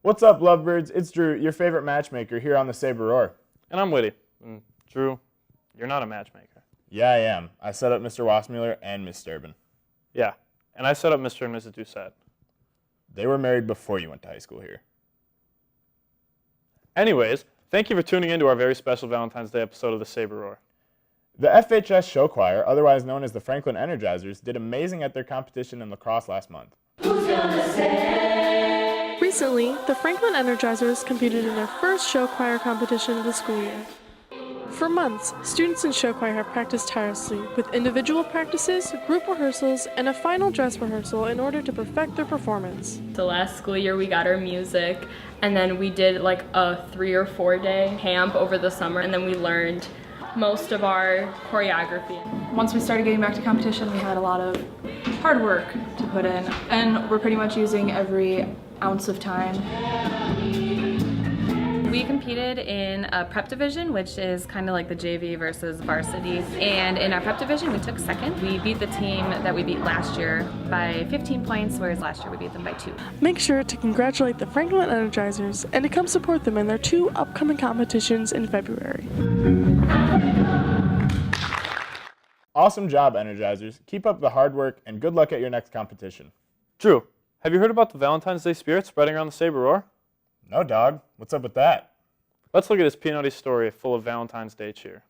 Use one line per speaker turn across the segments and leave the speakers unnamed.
What's up, lovebirds? It's Drew, your favorite matchmaker here on the Saber Roar.
And I'm Witty. And Drew, you're not a matchmaker.
Yeah, I am. I set up Mr. Wassmuller and Miss Durbin.
Yeah, and I set up Mr. and Mrs. Doucette.
They were married before you went to high school here.
Anyways, thank you for tuning in to our very special Valentine's Day episode of the Saber Roar.
The FHS Show Choir, otherwise known as the Franklin Energizers, did amazing at their competition in lacrosse last month.
Who's gonna say?
Recently, the Franklin Energizers competed in their first show choir competition of the school year. For months, students in show choir have practiced tirelessly with individual practices, group rehearsals, and a final dress rehearsal in order to perfect their performance.
The last school year we got our music, and then we did like a 3 or 4 day camp over the summer, and then we learned most of our choreography.
Once we started getting back to competition, we had a lot of hard work to put in, and we're pretty much using every ounce of time.
We competed in a prep division, which is kind of like the JV versus varsity. And in our prep division, we took second. We beat the team that we beat last year by 15 points, whereas last year we beat them by 2.
Make sure to congratulate the Franklin Energizers and to come support them in their 2 upcoming competitions in February.
Awesome job, Energizers. Keep up the hard work and good luck at your next competition.
Drew, have you heard about the Valentine's Day spirit spreading around the Saber Roar?
No, dog. What's up with that?
Let's look at this peanutty story full of Valentine's Day cheer.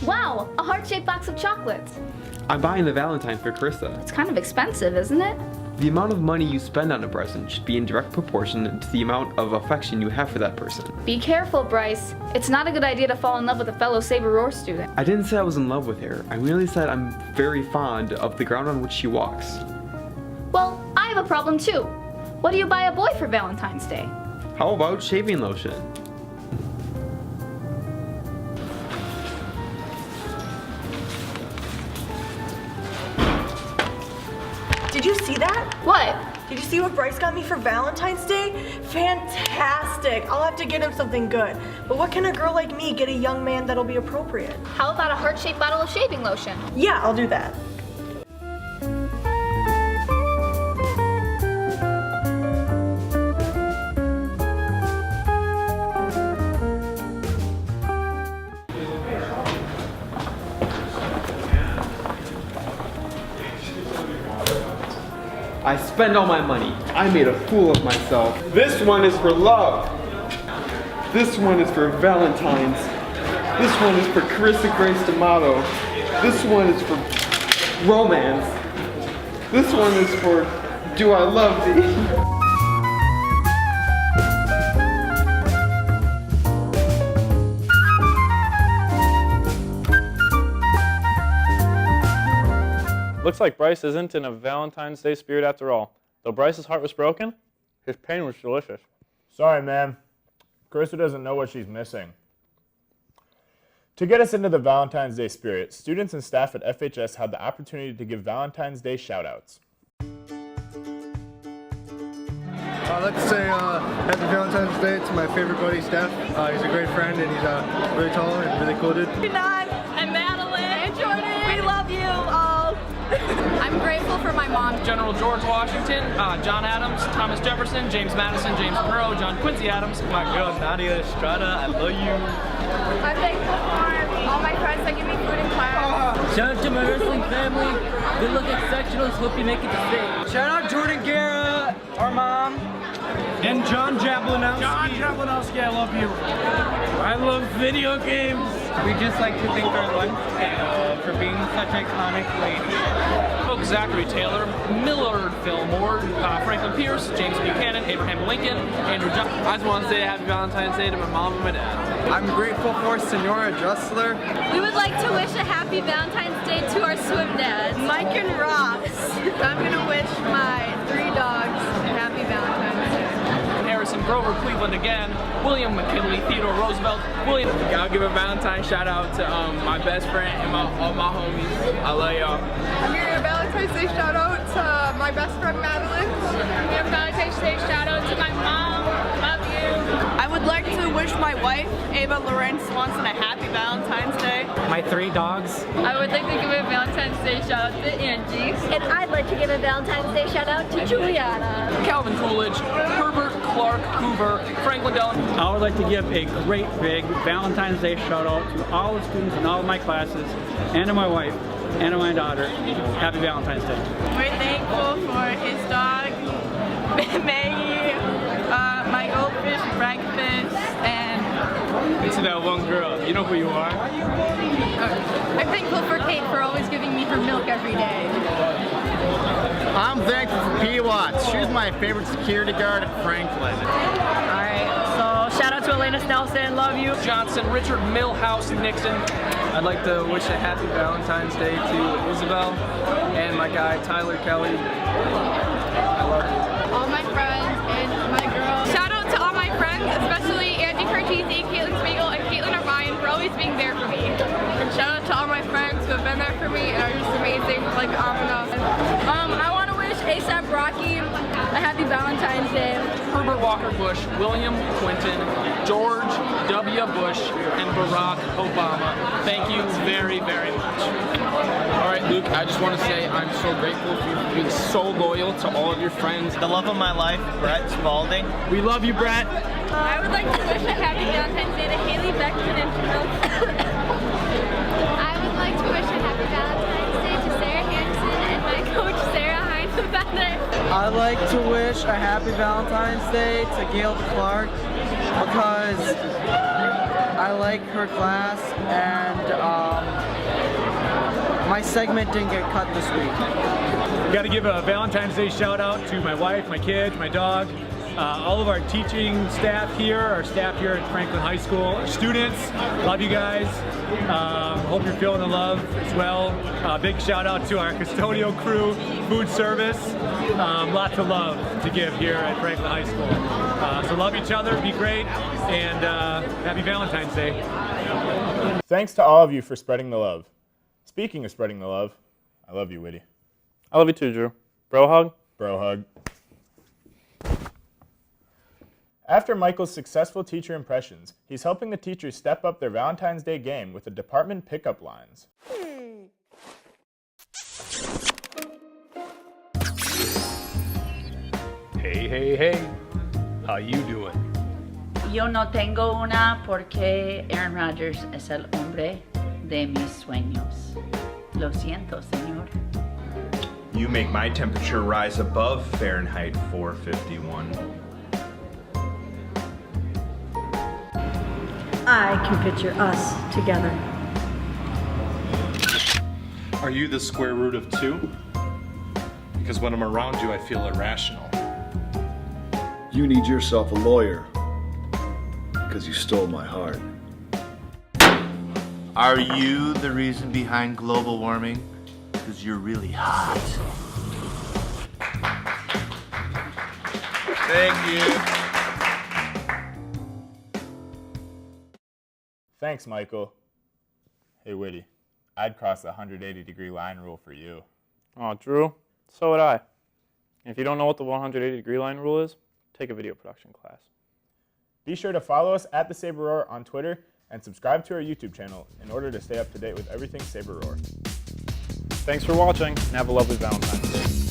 Wow, a heart-shaped box of chocolates.
I'm buying the Valentine for Carissa.
It's kind of expensive, isn't it?
The amount of money you spend on a present should be in direct proportion to the amount of affection you have for that person.
Be careful, Bryce. It's not a good idea to fall in love with a fellow Saber Roar student.
I didn't say I was in love with her. I merely said I'm very fond of the ground on which she walks.
Well, I have a problem too. What do you buy a boy for Valentine's Day?
How about shaving lotion?
Did you see that?
What?
Did you see what Bryce got me for Valentine's Day? Fantastic! I'll have to get him something good. But what can a girl like me get a young man that'll be appropriate?
How about a heart-shaped bottle of shaving lotion?
Yeah, I'll do that.
I spend all my money. I made a fool of myself. This one is for love. This one is for Valentine's. This one is for Carissa Grace D'Amato. This one is for romance. This one is for Do I Love Thee?
Looks like Bryce isn't in a Valentine's Day spirit after all. Though Bryce's heart was broken, his pain was delicious.
Sorry, man. Carissa doesn't know what she's missing. To get us into the Valentine's Day spirit, students and staff at FHS had the opportunity to give Valentine's Day shout-outs.
I'd like to say happy Valentine's Day to my favorite buddy, Steph. He's a great friend and he's really tall and really cool dude.
And Madeline and Jordan, we love you all.
I'm grateful for my mom.
General George Washington, John Adams, Thomas Jefferson, James Madison, James Monroe, John Quincy Adams. My girl Nadia Estrada, I love you.
I'm thankful for all my friends that give me food in class.
Shout out to my wrestling family. Good luck at sectionals. Hope you make it to state.
Shout out Jordan Guerra, our mom. And John Jablinowski. John Jablinowski, I love you. I love video games.
We'd just like to thank our lunch for being such iconic ladies.
Zachary Taylor, Millard Fillmore, Franklin Pierce, James Buchanan, Abraham Lincoln, Andrew John. I just want to say happy Valentine's Day to my mom and my dad.
I'm grateful for Senora Dressler.
We would like to wish a happy Valentine's Day to our swim dads,
Mike and Ross. I'm gonna wish my 3 dogs a happy Valentine's Day.
Harrison Grover, Cleveland again, William McKinley, Theodore Roosevelt, William.
I'll give a Valentine shout out to my best friend and all my homies. I love y'all.
I'm giving a Valentine's Day shout out to my best friend Madeline.
We have Valentine's Day shout out to my mom. Love you.
I would like to wish
wish my wife, Ava Lawrence Swanson, a happy Valentine's Day.
My 3 dogs.
I would like to give a Valentine's Day shout out to Angie.
And I'd like to give a Valentine's Day shout out to Juliana.
Calvin Coolidge, Herbert Clark Hoover, Franklin Dillon.
I would like to give a great big Valentine's Day shout out to all the students in all of my classes, and to my wife, and to my daughter. Happy Valentine's Day.
We're thankful for his dog, Maggie, my goldfish, Frankfish, and...
It's about one girl. You know who you are?
I'm thankful for Kate for always giving me her milk every day.
I'm thankful for P. Watts. She's my favorite security guard at Franklin.
Alright, so shout out to Elena Snelson, love you.
Johnson, Richard Millhouse Nixon. I'd like to wish a happy Valentine's Day to Isabel and my guy Tyler Kelly. I love you.
All my friends and my girls. Shout out to all my friends, especially Angie Cartesi, Caitlin Spiegel, and Caitlin O'Brien for always being there for me. And shout out to all my friends who have been there for me and are just amazing, like Amina. I want to wish ASAP Rocky a happy Valentine's Day.
Herbert Walker Bush, William Clinton, George W. Bush, and Barack Obama. Thank you very, very much.
All right, Luke, I just want to say I'm so grateful for you being so loyal to all of your friends.
The love of my life, Brett Spalding.
We love you, Brett.
I would like to wish a happy Valentine's Day to Haley Beckton and Camille.
I would like to wish a happy Valentine's Day to Sarah Hansen and my coach Sarah Heinzenbender.
I'd like to wish a happy Valentine's Day to Gail Clark because I like her class and my segment didn't get cut this week.
Got to give a Valentine's Day shout out to my wife, my kids, my dog, all of our teaching staff here, our staff here at Franklin High School, our students. Love you guys. Hope you're feeling the love as well. Big shout out to our custodial crew, food service. Lots of love to give here at Franklin High School. So love each other, be great, and happy Valentine's Day.
Thanks to all of you for spreading the love. Speaking of spreading the love, I love you, Whitty.
I love you too, Drew. Bro hug?
Bro hug. After Michael's successful teacher impressions, he's helping the teachers step up their Valentine's Day game with the department pickup lines.
Hey, hey, hey. How you doing?
Yo no tengo una porque Aaron Rodgers es el hombre de mis sueños. Lo siento, señor.
You make my temperature rise above Fahrenheit 451.
I can picture us together.
Are you the square root of 2? Because when I'm around you, I feel irrational.
You need yourself a lawyer because you stole my heart.
Are you the reason behind global warming? Because you're really hot.
Thank you.
Thanks, Michael. Hey, Whitty, I'd cross the 180-degree line rule for you.
Oh, Drew, so would I. If you don't know what the 180-degree line rule is, take a video production class.
Be sure to follow us at the Saber Roar on Twitter and subscribe to our YouTube channel in order to stay up to date with everything Saber Roar.
Thanks for watching, and have a lovely Valentine's Day.